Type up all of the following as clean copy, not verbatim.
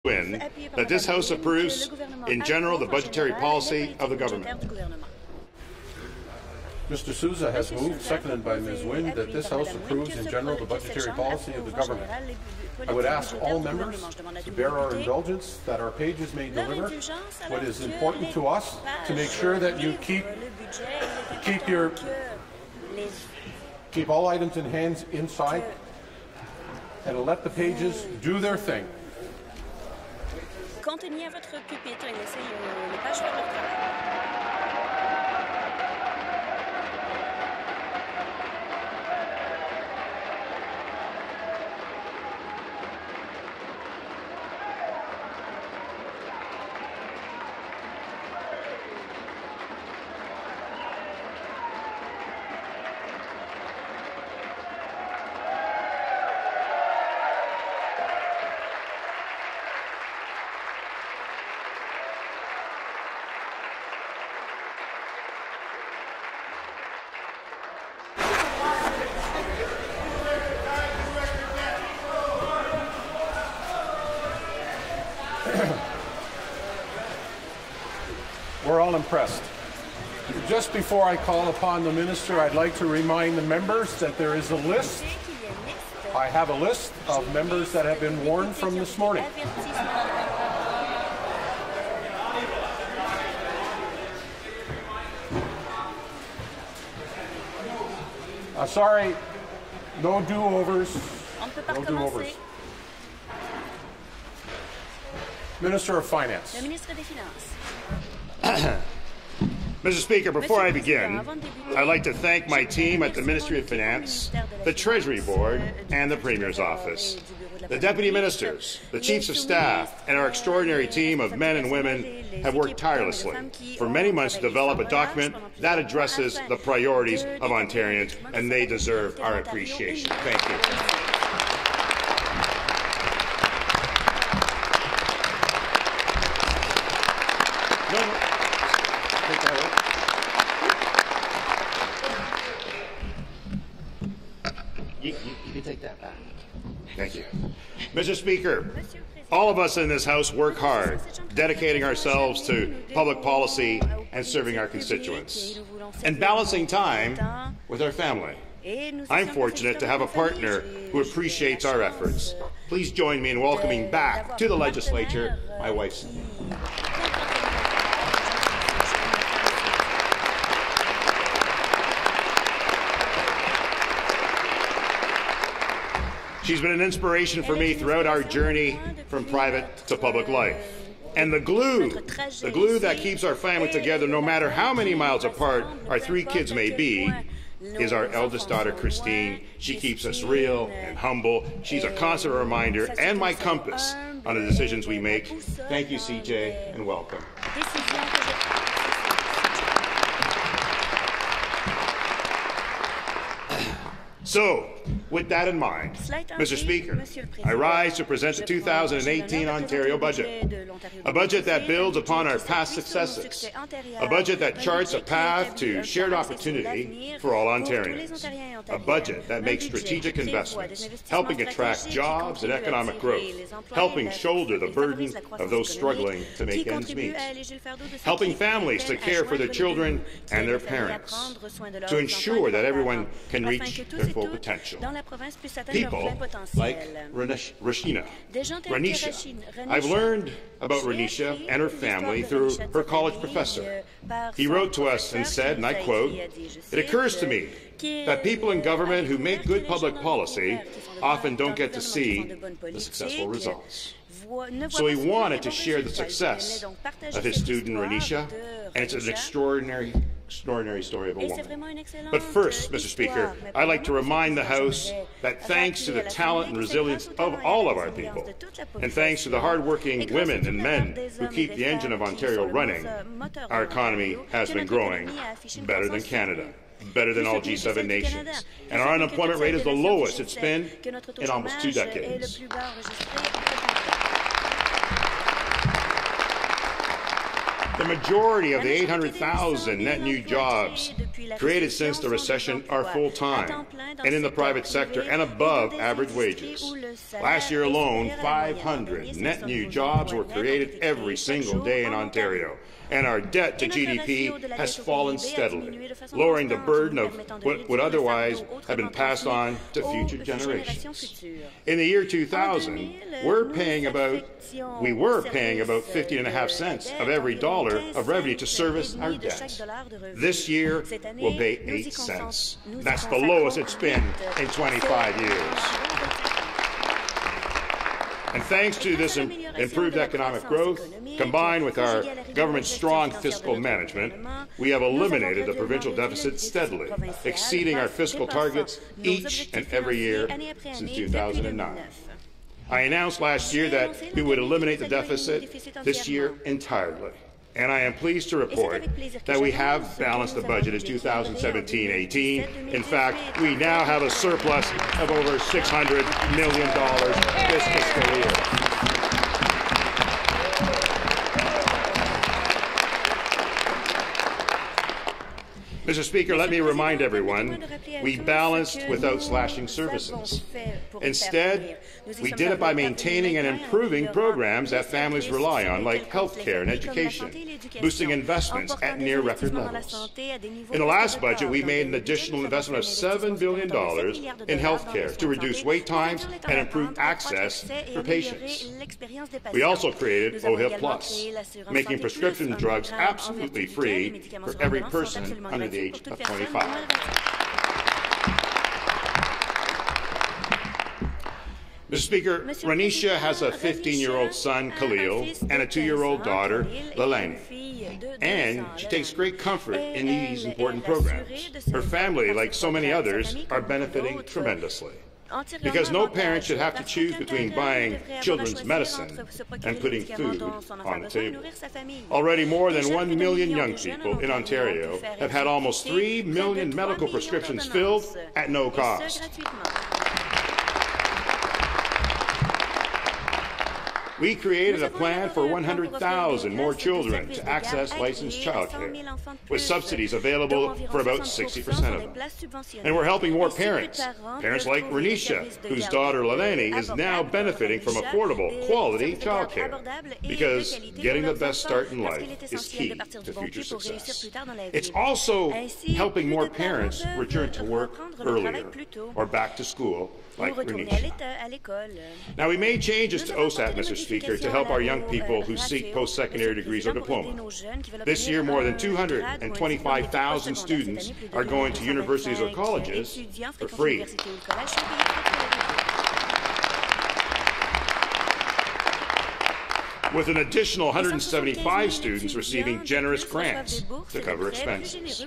win that this House approves in general the budgetary policy of the government. Mr. Sousa has moved, seconded by Ms. Wynne, that this House approves in general the budgetary policy of the government. I would ask all members to bear our indulgence that our pages may deliver what is important to us, to make sure that you keep all items in hands inside and to let the pages do their thing. Continuez à votre pupitre et laissez les pages faire leur travail. We're all impressed. Just before I call upon the Minister, I'd like to remind the members that there is a list. I have a list of members that have been warned from this morning. Sorry, no do-overs. No do-overs. Minister of Finance. Le ministre des Finances. Mr. Speaker, before I begin, I'd like to thank my team at the Ministry of Finance, the Treasury Board, and the Premier's Office, the Deputy Ministers, the Chiefs of Staff, and our extraordinary team of men and women have worked tirelessly for many months to develop a document that addresses the priorities of Ontarians, and they deserve our appreciation. Thank you. You can take that back. Thank you. Mr. Speaker, all of us in this House work hard, dedicating ourselves to public policy and serving our constituents, and balancing time with our family. I'm fortunate to have a partner who appreciates our efforts. Please join me in welcoming back to the legislature my wife, Cindy. She's been an inspiration for me throughout our journey from private to public life. And the glue that keeps our family together, no matter how many miles apart our three kids may be, is our eldest daughter, Christine. She keeps us real and humble. She's a constant reminder and my compass on the decisions we make. Thank you, CJ, and welcome. So, with that in mind, Mr. Speaker, I rise to present the 2018 Ontario budget, a budget that builds upon our past successes, a budget that charts a path to shared opportunity for all Ontarians, a budget that makes strategic investments, helping attract jobs and economic growth, helping shoulder the burden of those struggling to make ends meet, helping families to care for their children and their parents, to ensure that everyone can reach their full potential. People like Ranisha. I've learned about Ranisha and her family through her college professor. He wrote to us and said, and I quote, "It occurs to me that people in government who make good public policy often don't get to see the successful results." So he wanted to share the success of his student Ranisha, and it's an extraordinary story of a woman. But first, Mr. Speaker, I'd like to remind the House that thanks to the talent and resilience of all of our people, and thanks to the hard-working women and men who keep the engine of Ontario running, our economy has been growing better than Canada, better than all G7 nations, and our unemployment rate is the lowest it's been in almost 2 decades. The majority of the 800,000 net new jobs created since the recession are full-time and in the private sector and above average wages. Last year alone, 500 net new jobs were created every single day in Ontario, and our debt to GDP has fallen steadily, lowering the burden of what would otherwise have been passed on to future generations. In the year 2000, we were paying about 15.5 cents of every dollar of revenue to service our debt. This year, we'll pay 8 cents. That's the lowest it's been in 25 years. And thanks to this improved economic growth, combined with our government's strong fiscal management, we have eliminated the provincial deficit steadily, exceeding our fiscal targets each and every year since 2009. I announced last year that we would eliminate the deficit this year entirely. And I am pleased to report that we have balanced the budget in 2017-18. In fact, we now have a surplus of over $600 million this fiscal year. Mr. Speaker, let me remind everyone, we balanced without slashing services. Instead, we did it by maintaining and improving programs that families rely on, like healthcare and education, boosting investments at near-record levels. In the last budget, we made an additional investment of $7 billion in healthcare to reduce wait times and improve access for patients. We also created OHIP Plus, making prescription drugs absolutely free for every person under the age of 25. Mr. Speaker, Renisha has a 15-year-old son, Khalil, and a 2-year-old daughter, Lalani. And she takes great comfort in these important programs. Her family, like so many others, are benefiting tremendously. Because no parent should have to choose between buying children's medicine and putting food on the table. Already more than 1 million young people in Ontario have had almost 3 million medical prescriptions filled at no cost. We created a plan for 100,000 more children to access licensed childcare, with subsidies available for about 60% of them. And we're helping more parents like Renisha, whose daughter Lalani is now benefiting from affordable, quality childcare, because getting the best start in life is key to future success. It's also helping more parents return to work earlier or back to school, like Renisha. Now, we made changes to OSAT, Mr. Speaker, to help our young people who seek post-secondary degrees or diploma. This year, more than 225,000 students are going to universities or colleges for free. With an additional 175 students receiving generous grants to cover expenses.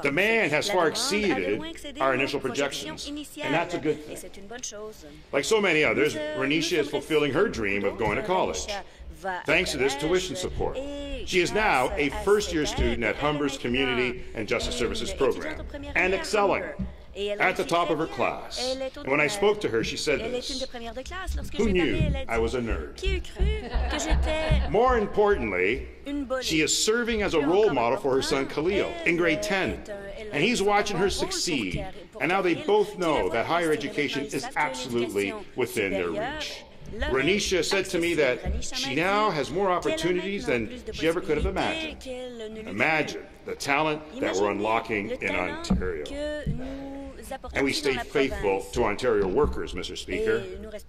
Demand has far exceeded our initial projections, and that's a good thing. Like so many others, Renisha is fulfilling her dream of going to college, thanks to this tuition support. She is now a first-year student at Humber's Community and Justice Services program, and excelling at the top of her class. And when I spoke to her, she said this: "Who knew I was a nerd?" More importantly, she is serving as a role model for her son Khalil in grade 10. And he's watching her succeed. And now they both know that higher education is absolutely within their reach. Renisha said to me that she now has more opportunities than she ever could have imagined. Imagine the talent that we're unlocking in Ontario. And we stayed faithful to Ontario workers, Mr. Speaker.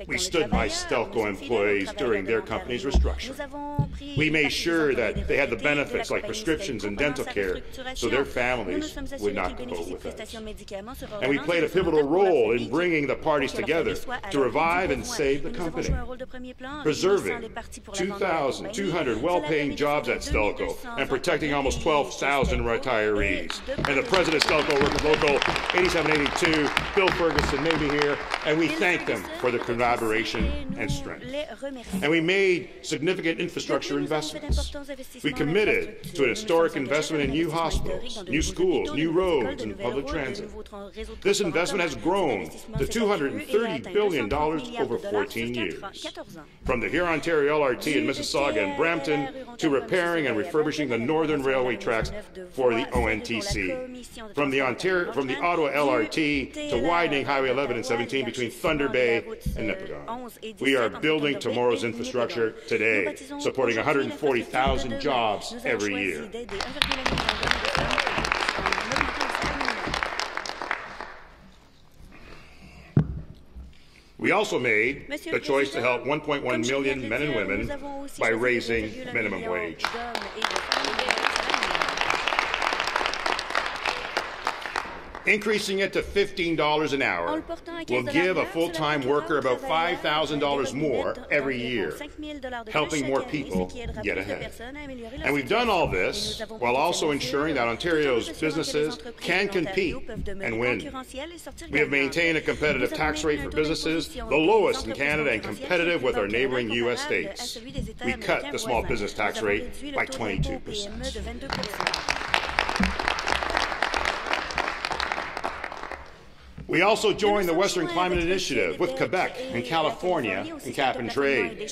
We stood by Stelco employees during their company's restructuring. We made sure that they had the benefits like prescriptions and dental care so their families would not go without. And we played a pivotal role in bringing the parties together to revive and save the company, preserving 2,200 well-paying jobs at Stelco and protecting almost 12,000 retirees. And the president of Stelco worked with Local 8780 2022. Bill Ferguson may be here, and we thank them for their collaboration and strength. And we made significant infrastructure investments. We committed to an historic investment in new hospitals, new schools, new roads, and public transit. This investment has grown to $230 billion over 14 years. From the Huron-Ontario LRT in Mississauga and Brampton to repairing and refurbishing the northern railway tracks for the ONTC. From the Ottawa LRT to widening Highway 11 and 17 between Thunder Bay and Nipigon. We are building tomorrow's infrastructure today, supporting 140,000 jobs every year. We also made the choice to help 1.1 million men and women by raising minimum wage. Increasing it to $15 an hour will give a full-time worker about $5,000 more every year, helping more people get ahead. And we've done all this while also ensuring that Ontario's businesses can compete and win. We have maintained a competitive tax rate for businesses, the lowest in Canada and competitive with our neighbouring U.S. states. We cut the small business tax rate by 22%. We also joined the Western Climate Initiative with Quebec and California in cap and trade.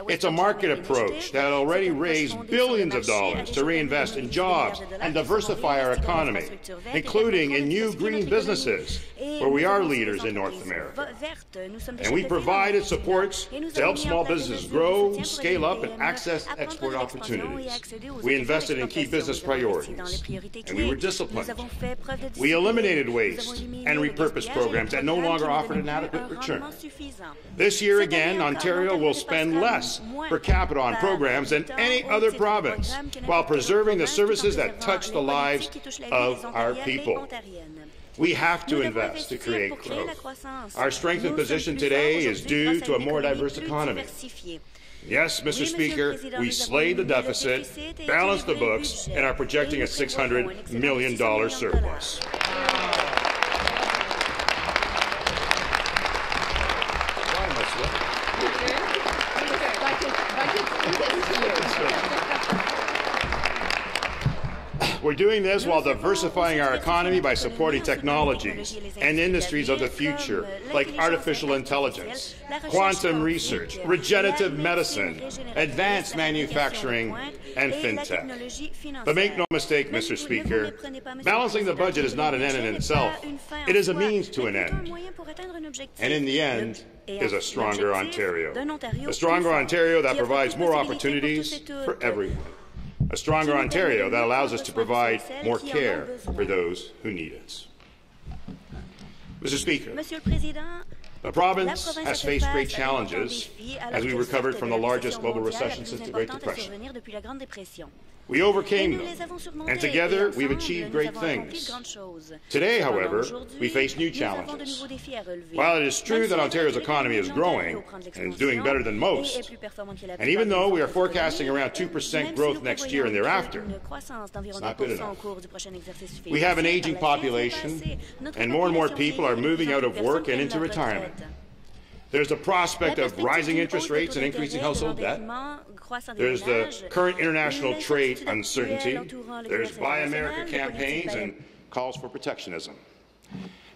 It's a market approach that already raised billions of dollars to reinvest in jobs and diversify our economy, including in new green businesses, where we are leaders in North America. And we provided supports to help small businesses grow, scale up, and access export opportunities. We invested in key business priorities, and we were disciplined. We eliminated waste and repurposed programs that no longer offered an adequate return. This year again, Ontario will spend less per capita on programs than any other province, while preserving the services that touch the lives of our people. We have to invest to create growth. Our strengthened position today is due to a more diverse economy. Yes, Mr. Speaker, we slayed the deficit, balanced the books, and are projecting a $600 million surplus. We're doing this while diversifying our economy by supporting technologies and industries of the future, like artificial intelligence, quantum research, regenerative medicine, advanced manufacturing, and fintech. But make no mistake, Mr. Speaker, balancing the budget is not an end in itself. It is a means to an end. And in the end is a stronger Ontario. A stronger Ontario that provides more opportunities for everyone. A stronger Ontario that allows us to provide more care for those who need it. Mr. Speaker, the province has faced great challenges as we recovered from the largest global recession since the Great Depression. We overcame them, and together we've achieved great things. Today, however, we face new challenges. While it is true that Ontario's economy is growing and is doing better than most, and even though we are forecasting around 2% growth next year and thereafter, it's not good enough. We have an aging population, and more people are moving out of work and into retirement. There's the prospect of rising interest rates and increasing household debt. There's the current international trade uncertainty. There's Buy America campaigns and calls for protectionism.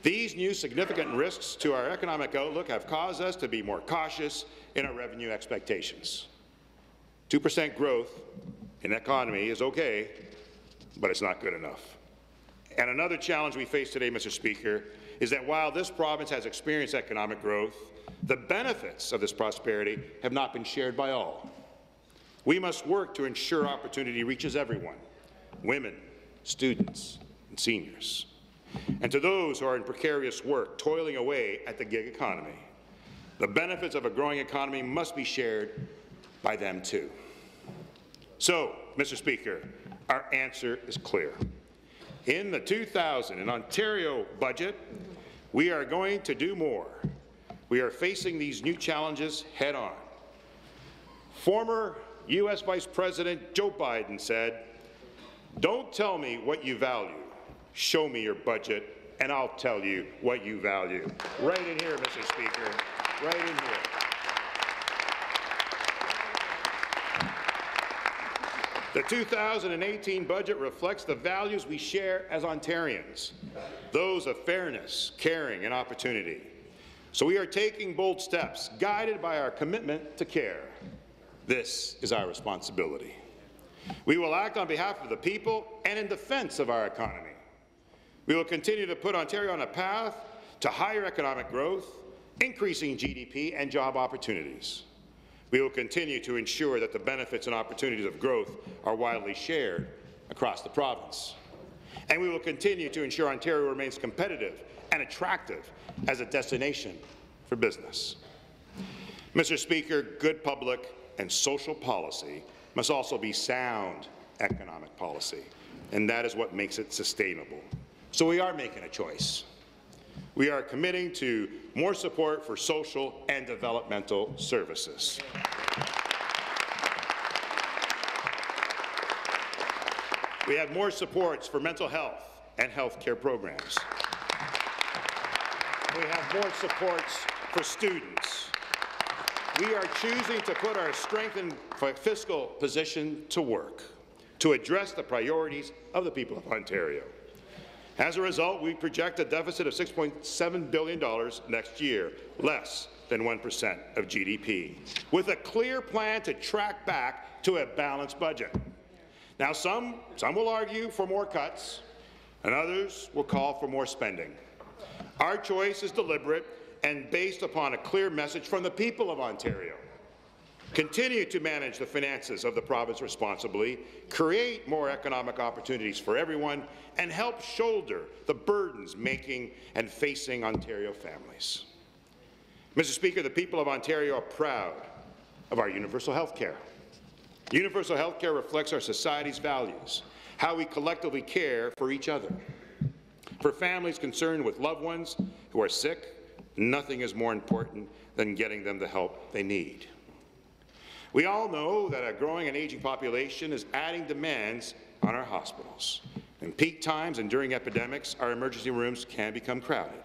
These new significant risks to our economic outlook have caused us to be more cautious in our revenue expectations. 2% growth in the economy is okay, but it's not good enough. And another challenge we face today, Mr. Speaker, is that while this province has experienced economic growth, the benefits of this prosperity have not been shared by all. We must work to ensure opportunity reaches everyone, women, students, and seniors. And to those who are in precarious work, toiling away at the gig economy, the benefits of a growing economy must be shared by them too. So, Mr. Speaker, our answer is clear. In the 2000 Ontario budget, we are going to do more. We are facing these new challenges head-on. Former U.S. Vice President Joe Biden said, "Don't tell me what you value. Show me your budget and I'll tell you what you value. Right in here, Mr. Speaker, right in here. The 2018 budget reflects the values we share as Ontarians, those of fairness, caring, and opportunity. So we are taking bold steps, guided by our commitment to care. This is our responsibility. We will act on behalf of the people and in defense of our economy. We will continue to put Ontario on a path to higher economic growth, increasing GDP and job opportunities. We will continue to ensure that the benefits and opportunities of growth are widely shared across the province. And we will continue to ensure Ontario remains competitive and attractive as a destination for business. Mr. Speaker, good public and social policy must also be sound economic policy, and that is what makes it sustainable. So we are making a choice. We are committing to more support for social and developmental services. We have more supports for mental health and health care programs. We have more supports for students. We are choosing to put our strengthened fiscal position to work to address the priorities of the people of Ontario. As a result, we project a deficit of $6.7 billion next year, less than 1% of GDP, with a clear plan to track back to a balanced budget. Now, some will argue for more cuts, and others will call for more spending. Our choice is deliberate and based upon a clear message from the people of Ontario. Continue to manage the finances of the province responsibly, create more economic opportunities for everyone, and help shoulder the burdens making and facing Ontario families. Mr. Speaker, the people of Ontario are proud of our universal health care. Universal health care reflects our society's values, how we collectively care for each other. For families concerned with loved ones who are sick, nothing is more important than getting them the help they need. We all know that a growing and aging population is adding demands on our hospitals. In peak times and during epidemics, our emergency rooms can become crowded.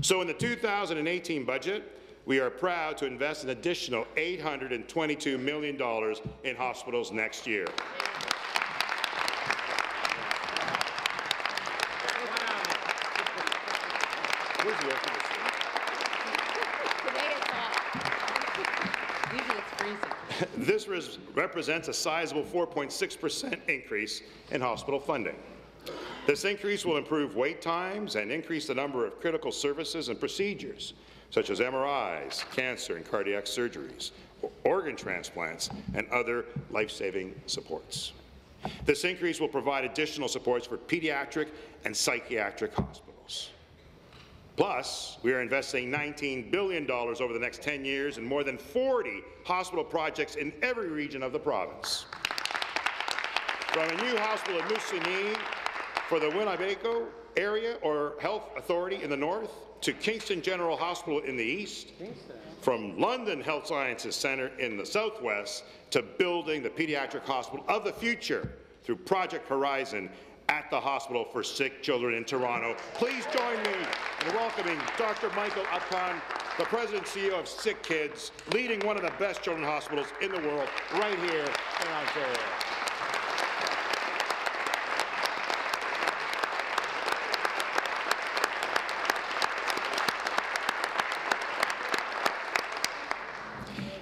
So in the 2018 budget, we are proud to invest an additional $822 million in hospitals next year. This represents a sizable 4.6% increase in hospital funding. This increase will improve wait times and increase the number of critical services and procedures, such as MRIs, cancer and cardiac surgeries, organ transplants, and other life-saving supports. This increase will provide additional supports for pediatric and psychiatric hospitals. Plus, we are investing $19 billion over the next 10 years in more than 40 hospital projects in every region of the province. From a new hospital in Moosonee for the Winnebago area or Health Authority in the north, to Kingston General Hospital in the east, from London Health Sciences Centre in the southwest, to building the pediatric hospital of the future through Project Horizon at the Hospital for Sick Children in Toronto. Please join me in welcoming Dr. Michael Upton, the President and CEO of Sick Kids, leading one of the best children's hospitals in the world, right here in Ontario.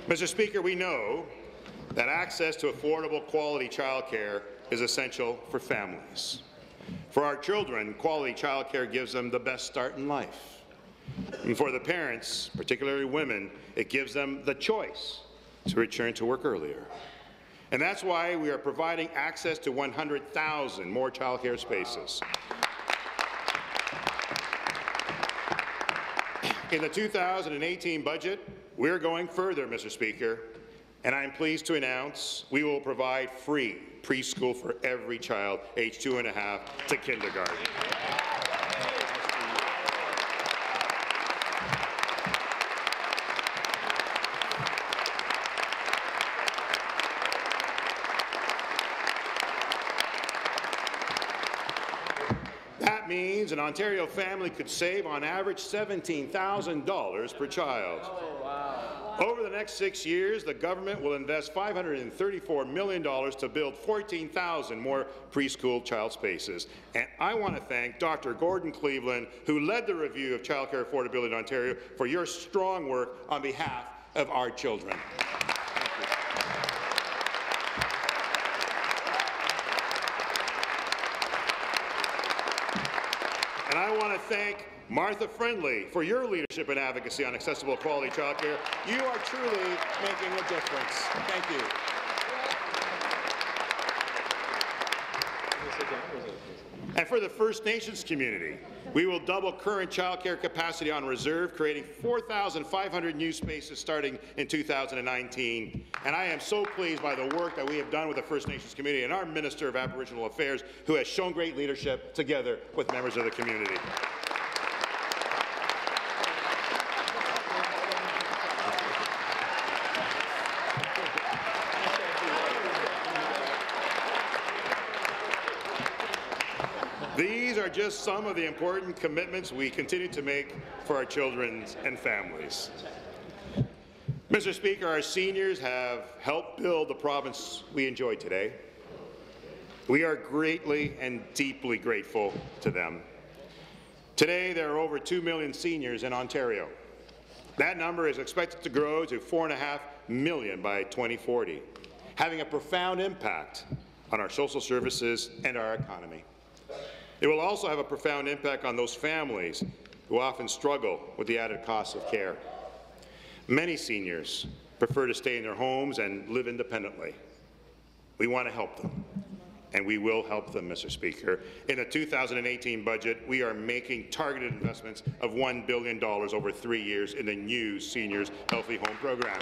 Mr. Speaker, we know that access to affordable, quality childcare is essential for families. For our children, quality childcare gives them the best start in life. And for the parents, particularly women, it gives them the choice to return to work earlier. And that's why we are providing access to 100,000 more childcare spaces. In the 2018 budget, we're going further, Mr. Speaker, and I'm pleased to announce we will provide free preschool for every child aged 2.5 to kindergarten. That That means an Ontario family could save on average $17,000 per child. Oh, wow. Over the next 6 years, the government will invest $534 million to build 14,000 more preschool child spaces. And I want to thank Dr. Gordon Cleveland, who led the review of childcare affordability in Ontario, for your strong work on behalf of our children. And I want to thank Martha Friendly for your leadership and advocacy on accessible quality childcare. You are truly making a difference. Thank you. And for the First Nations community, we will double current childcare capacity on reserve, creating 4,500 new spaces starting in 2019. And I am so pleased by the work that we have done with the First Nations community and our Minister of Aboriginal Affairs, who has shown great leadership together with members of the community. These are just some of the important commitments we continue to make for our children and families. Mr. Speaker, our seniors have helped build the province we enjoy today. We are greatly and deeply grateful to them. Today, there are over 2 million seniors in Ontario. That number is expected to grow to 4.5 million by 2040, having a profound impact on our social services and our economy. It will also have a profound impact on those families who often struggle with the added costs of care. Many seniors prefer to stay in their homes and live independently. We want to help them, and we will help them, Mr. Speaker. In the 2018 budget, we are making targeted investments of $1 billion over 3 years in the new Seniors Healthy Home Program.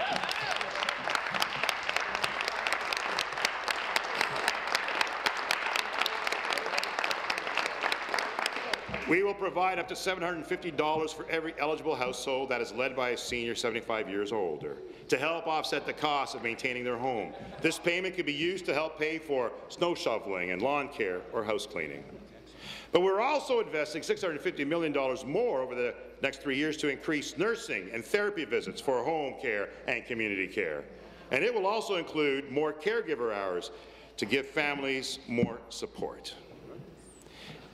We will provide up to $750 for every eligible household that is led by a senior 75 years or older to help offset the cost of maintaining their home. This payment could be used to help pay for snow shoveling and lawn care or house cleaning. But we're also investing $650 million more over the next 3 years to increase nursing and therapy visits for home care and community care. And it will also include more caregiver hours to give families more support.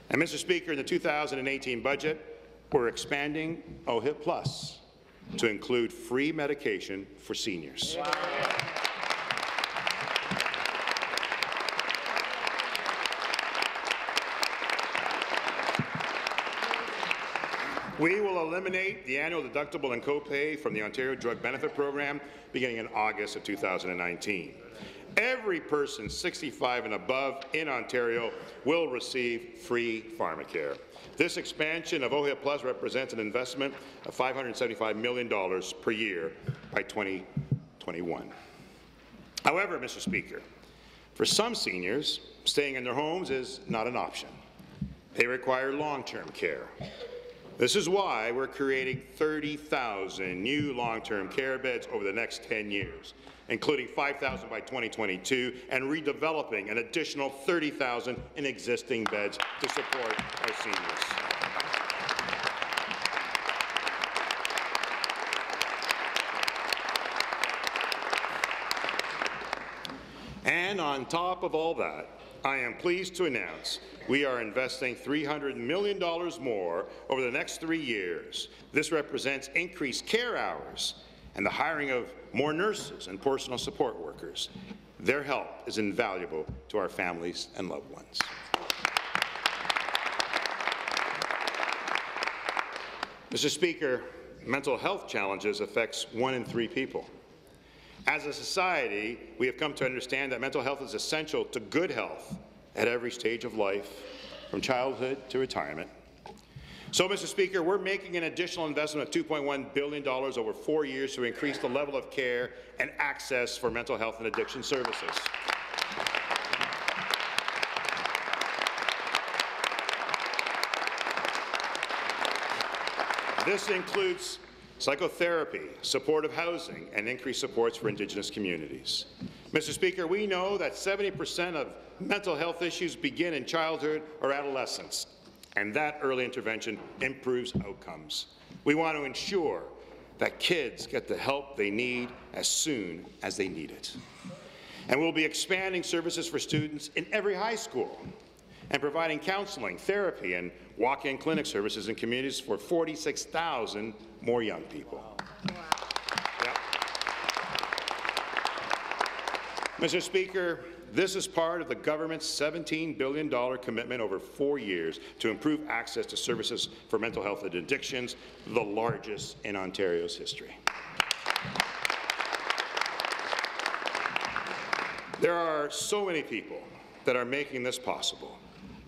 And Mr. Speaker, in the 2018 budget, we're expanding OHIP Plus to include free medication for seniors. Wow. We will eliminate the annual deductible and copay from the Ontario Drug Benefit Program beginning in August of 2019. Every person 65 and above in Ontario will receive free pharmacare. This expansion of OHIP Plus represents an investment of $575 million per year by 2021. However, Mr. Speaker, for some seniors, staying in their homes is not an option. They require long-term care. This is why we're creating 30,000 new long-term care beds over the next 10 years, including 5,000 by 2022, and redeveloping an additional 30,000 in existing beds to support our seniors. And on top of all that, I am pleased to announce we are investing $300 million more over the next 3 years. This represents increased care hours and the hiring of more nurses and personal support workers. Their help is invaluable to our families and loved ones. Mr. Speaker, mental health challenges affects 1 in 3 people. As a society, we have come to understand that mental health is essential to good health at every stage of life, from childhood to retirement. So, Mr. Speaker, we're making an additional investment of $2.1 billion over 4 years to increase the level of care and access for mental health and addiction services. This includes psychotherapy, supportive housing, and increased supports for Indigenous communities. Mr. Speaker, we know that 70% of mental health issues begin in childhood or adolescence. and that early intervention improves outcomes. We want to ensure that kids get the help they need as soon as they need it. And we'll be expanding services for students in every high school and providing counseling, therapy, and walk-in clinic services in communities for 46,000 more young people. Wow. Yep. Mr. Speaker, this is part of the government's $17 billion commitment over 4 years to improve access to services for mental health and addictions, the largest in Ontario's history. There are so many people that are making this possible,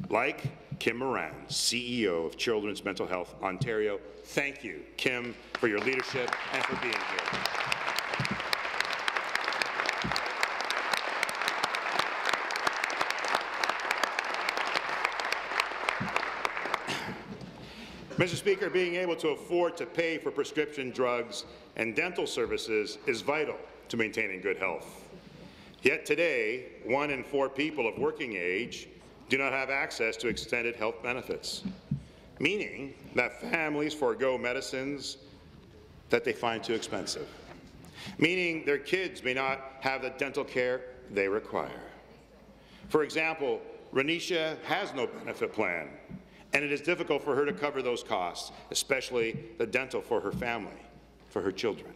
like Kim Moran, CEO of Children's Mental Health Ontario. Thank you, Kim, for your leadership and for being here. Mr. Speaker, being able to afford to pay for prescription drugs and dental services is vital to maintaining good health. Yet today, 1 in 4 people of working age do not have access to extended health benefits, meaning that families forego medicines that they find too expensive, meaning their kids may not have the dental care they require. For example, Renisha has no benefit plan, and it is difficult for her to cover those costs, especially the dental for her family, for her children.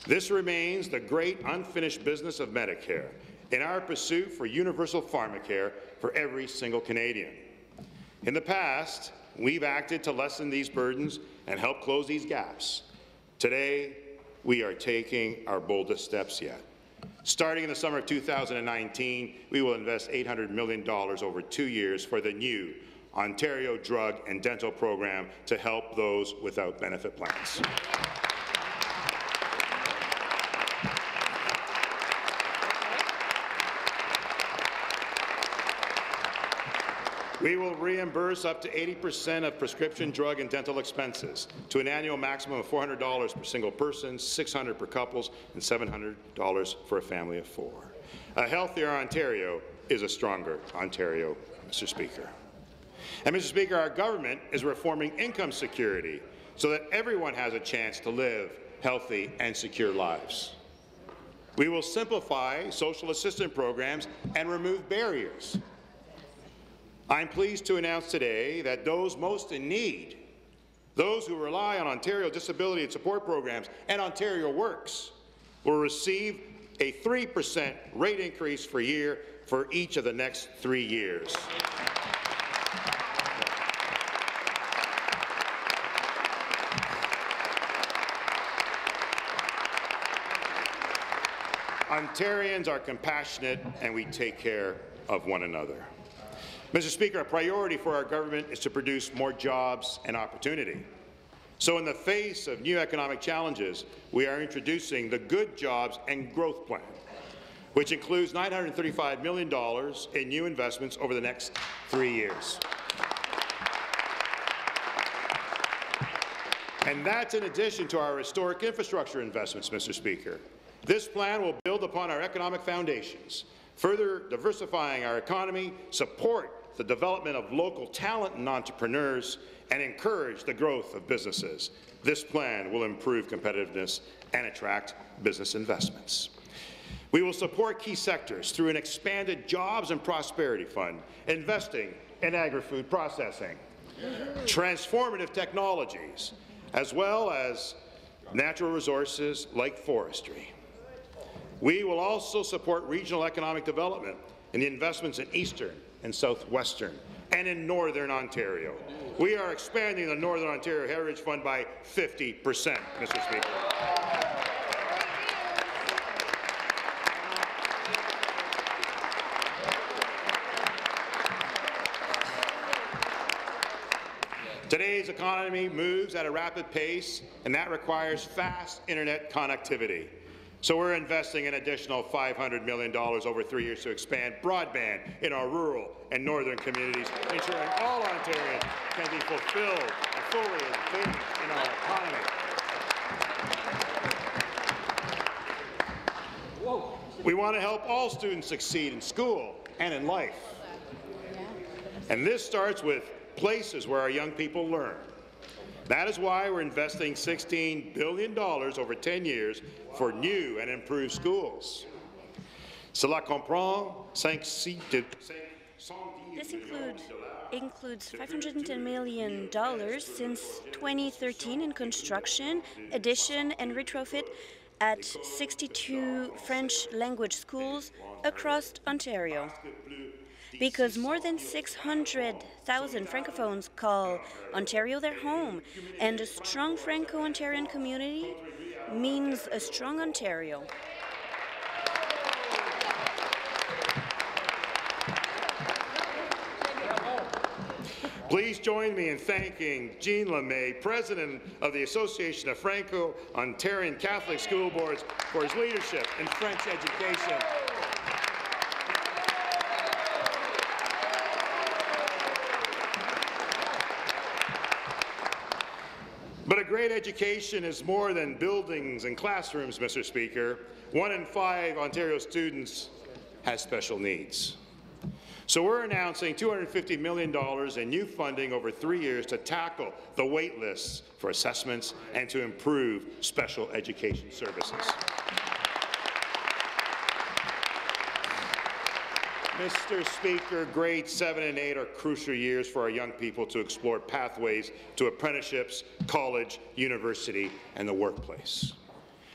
This remains the great unfinished business of Medicare in our pursuit for universal pharmacare for every single Canadian. In the past, we've acted to lessen these burdens and help close these gaps. Today, we are taking our boldest steps yet. Starting in the summer of 2019, we will invest $800 million over 2 years for the new Ontario Drug and Dental Program to help those without benefit plans. We will reimburse up to 80% of prescription drug and dental expenses to an annual maximum of $400 per single person, $600 per couples, and $700 for a family of 4. A healthier Ontario is a stronger Ontario, Mr. Speaker. And, Mr. Speaker, our government is reforming income security so that everyone has a chance to live healthy and secure lives. We will simplify social assistance programs and remove barriers. I'm pleased to announce today that those most in need, those who rely on Ontario Disability and Support Programs and Ontario Works, will receive a 3% rate increase per year for each of the next 3 years. Ontarians are compassionate and we take care of one another. Mr. Speaker, a priority for our government is to produce more jobs and opportunity. So in the face of new economic challenges, we are introducing the Good Jobs and Growth Plan, which includes $935 million in new investments over the next 3 years. And that's in addition to our historic infrastructure investments, Mr. Speaker. This plan will build upon our economic foundations, further diversifying our economy, support the development of local talent and entrepreneurs, and encourage the growth of businesses. This plan will improve competitiveness and attract business investments. We will support key sectors through an expanded Jobs and Prosperity Fund, investing in agri-food processing, transformative technologies, as well as natural resources like forestry. We will also support regional economic development and the investments in Eastern and Southwestern and in Northern Ontario. We are expanding the Northern Ontario Heritage Fund by 50%, Mr. Speaker. Today's economy moves at a rapid pace, and that requires fast internet connectivity. So we're investing an additional $500 million over 3 years to expand broadband in our rural and northern communities, ensuring all Ontarians can be fulfilled and fully engaged in our economy. We want to help all students succeed in school and in life. And this starts with places where our young people learn. That is why we're investing $16 billion over 10 years for new and improved schools. Cela comprend 500 This includes $510 million since 2013 in construction, addition and retrofit at 62 French language schools across Ontario. Because more than 600,000 Francophones call Ontario their home, and a strong Franco-Ontarian community means a strong Ontario. Please join me in thanking Jean Lemay, President of the Association of Franco-Ontarian Catholic School Boards, for his leadership in French education. But a great education is more than buildings and classrooms, Mr. Speaker. 1 in 5 Ontario students has special needs. So we're announcing $250 million in new funding over 3 years to tackle the wait lists for assessments and to improve special education services. Mr. Speaker, grades 7 and 8 are crucial years for our young people to explore pathways to apprenticeships, college, university, and the workplace.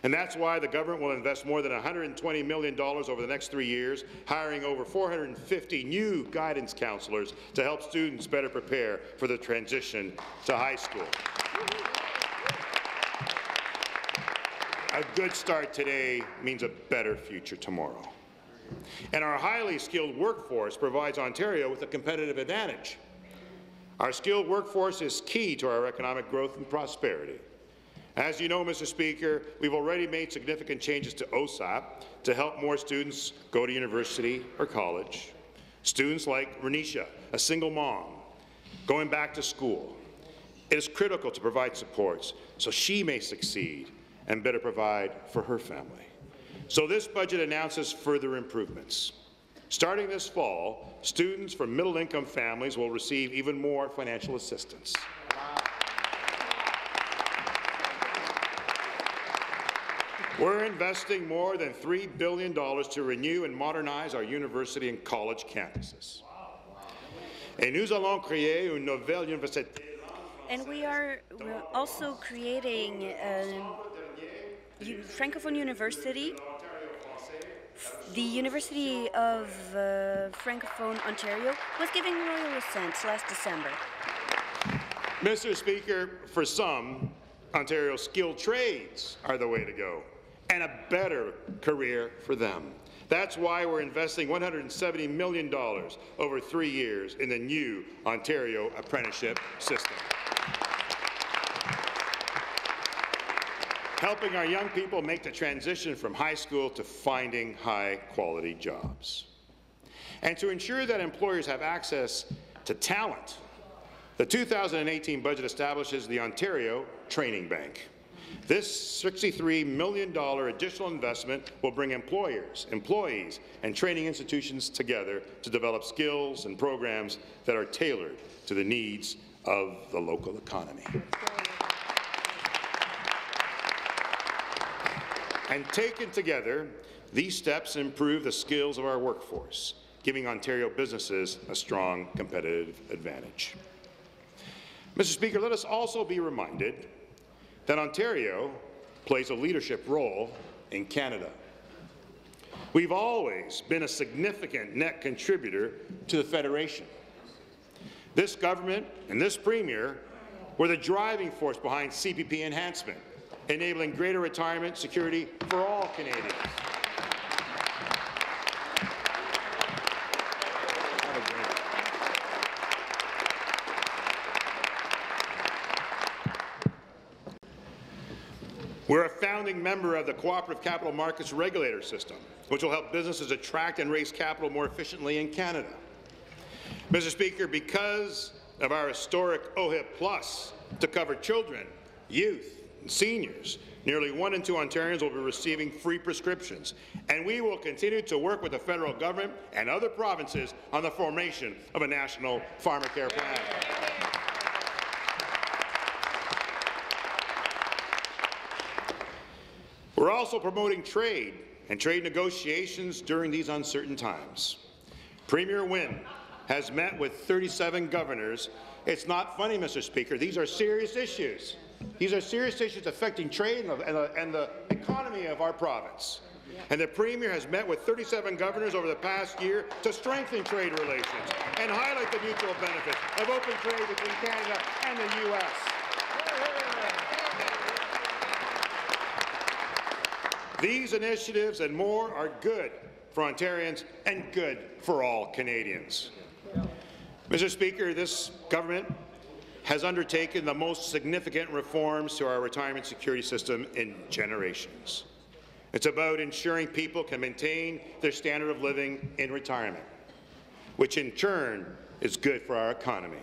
And that's why the government will invest more than $120 million over the next 3 years, hiring over 450 new guidance counselors to help students better prepare for the transition to high school. A good start today means a better future tomorrow. And our highly skilled workforce provides Ontario with a competitive advantage. Our skilled workforce is key to our economic growth and prosperity. As you know, Mr. Speaker, we've already made significant changes to OSAP to help more students go to university or college. Students like Renisha, a single mom, going back to school. It is critical to provide supports so she may succeed and better provide for her family. So this budget announces further improvements. Starting this fall, students from middle-income families will receive even more financial assistance. We're investing more than $3 billion to renew and modernize our university and college campuses. Et nous allons créer une nouvelle université. And we're also creating a Francophone University. The University of Francophone Ontario was given royal assent last December. Mr. Speaker, for some, Ontario's skilled trades are the way to go, and a better career for them. That's why we're investing $170 million over 3 years in the new Ontario apprenticeship system, helping our young people make the transition from high school to finding high-quality jobs. And to ensure that employers have access to talent, the 2018 budget establishes the Ontario Training Bank. This $63 million additional investment will bring employers, employees, and training institutions together to develop skills and programs that are tailored to the needs of the local economy. And taken together, these steps improve the skills of our workforce, giving Ontario businesses a strong competitive advantage. Mr. Speaker, let us also be reminded that Ontario plays a leadership role in Canada. We've always been a significant net contributor to the Federation. This government and this Premier were the driving force behind CPP enhancement, enabling greater retirement security for all Canadians. We're a founding member of the Cooperative Capital Markets Regulator System, which will help businesses attract and raise capital more efficiently in Canada. Mr. Speaker, because of our historic OHIP Plus to cover children, youth, Seniors, nearly 1 in 2 Ontarians will be receiving free prescriptions, and we will continue to work with the federal government and other provinces on the formation of a national pharmacare plan. We're also promoting trade and trade negotiations during these uncertain times. Premier Wynne has met with 37 governors. It's not funny, Mr. Speaker. These are serious issues. These are serious issues affecting trade and the economy of our province. And the Premier has met with 37 governors over the past year to strengthen trade relations and highlight the mutual benefits of open trade between Canada and the U.S. These initiatives and more are good for Ontarians and good for all Canadians. Mr. Speaker, this government has undertaken the most significant reforms to our retirement security system in generations. It's about ensuring people can maintain their standard of living in retirement, which in turn is good for our economy.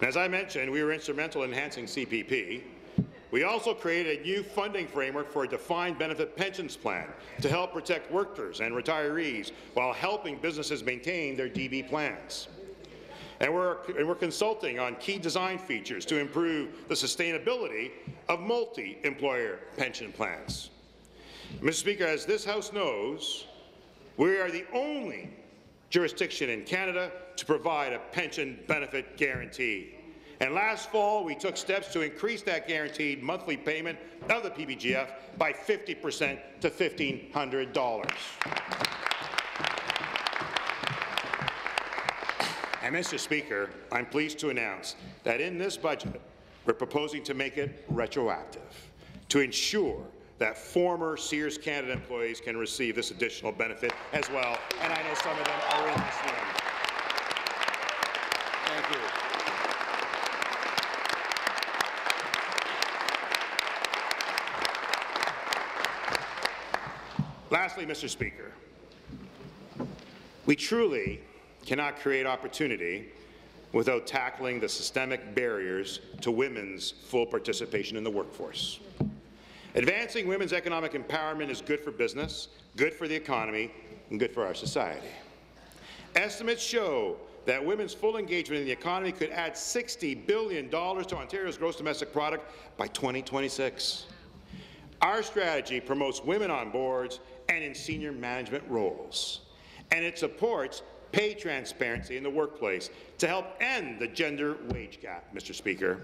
And as I mentioned, we were instrumental in enhancing CPP. We also created a new funding framework for a defined benefit pensions plan to help protect workers and retirees while helping businesses maintain their DB plans. And we're consulting on key design features to improve the sustainability of multi-employer pension plans. Mr. Speaker, as this House knows, we are the only jurisdiction in Canada to provide a pension benefit guarantee. And last fall, we took steps to increase that guaranteed monthly payment of the PBGF by 50% to $1,500. And Mr. Speaker, I'm pleased to announce that in this budget, we're proposing to make it retroactive to ensure that former Sears Canada employees can receive this additional benefit as well, and I know some of them are in this room. Thank you. Lastly, Mr. Speaker, we truly cannot create opportunity without tackling the systemic barriers to women's full participation in the workforce. Advancing women's economic empowerment is good for business, good for the economy, and good for our society. Estimates show that women's full engagement in the economy could add $60 billion to Ontario's gross domestic product by 2026. Our strategy promotes women on boards and in senior management roles, and it supports pay transparency in the workplace to help end the gender wage gap, Mr. Speaker.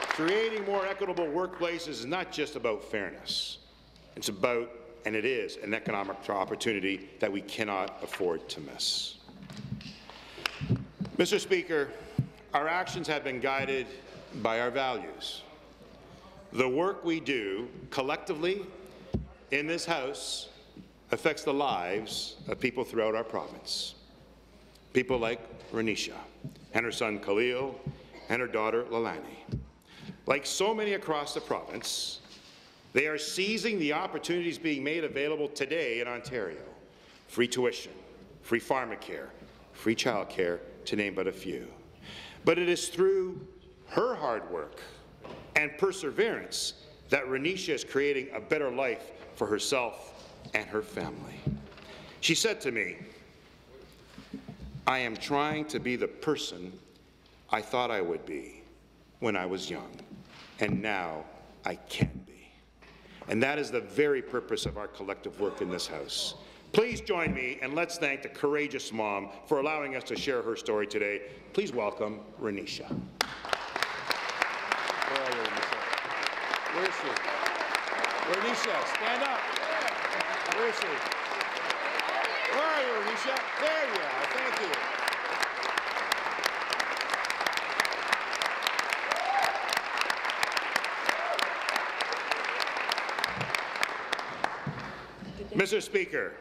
Creating more equitable workplaces is not just about fairness. It's about, and it is, an economic opportunity that we cannot afford to miss. Mr. Speaker, our actions have been guided by our values. The work we do collectively in this House affects the lives of people throughout our province. People like Renisha and her son Khalil and her daughter Lalani. Like so many across the province, they are seizing the opportunities being made available today in Ontario. Free tuition, free pharmacare, free childcare, to name but a few. But it is through her hard work and perseverance that Renisha is creating a better life for herself and her family. She said to me, "I am trying to be the person I thought I would be when I was young, and now I can be." And that is the very purpose of our collective work in this House. Please join me and let's thank the courageous mom for allowing us to share her story today. Please welcome Renisha. Where are you, Renisha? Where is she? Renisha, stand up. Where is she? Where are you, Renisha? There you are. Thank you. Mr. Speaker,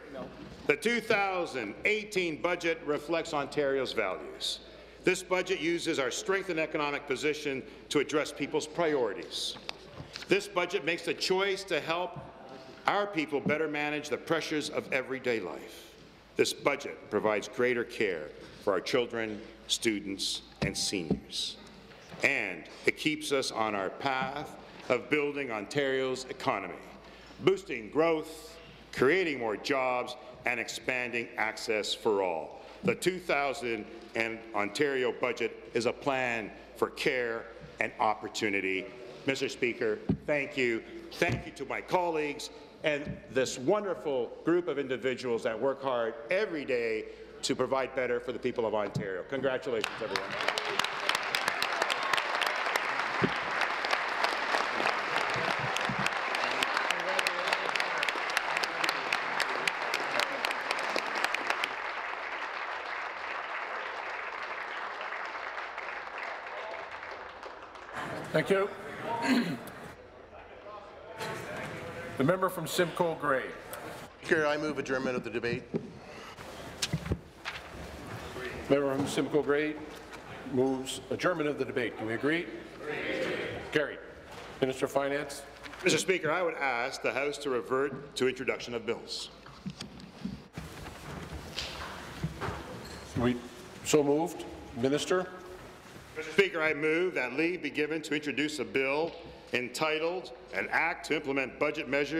the 2018 budget reflects Ontario's values. This budget uses our strengthened economic position to address people's priorities. This budget makes the choice to help our people better manage the pressures of everyday life. This budget provides greater care for our children, students, and seniors. and it keeps us on our path of building Ontario's economy, boosting growth, creating more jobs, and expanding access for all. The 2000 Ontario budget is a plan for care and opportunity. Mr. Speaker, thank you. Thank you to my colleagues and this wonderful group of individuals that work hard every day to provide better for the people of Ontario. Congratulations, everyone. Thank you. The member from Simcoe Grey. Speaker, I move adjournment of the debate. Member from Simcoe Grey moves adjournment of the debate. Do we agree? Carried. Minister of Finance. Mr. Speaker, I would ask the House to revert to introduction of bills. So moved. Minister. Mr. Speaker, I move that leave be given to introduce a bill entitled An Act to Implement Budget Measures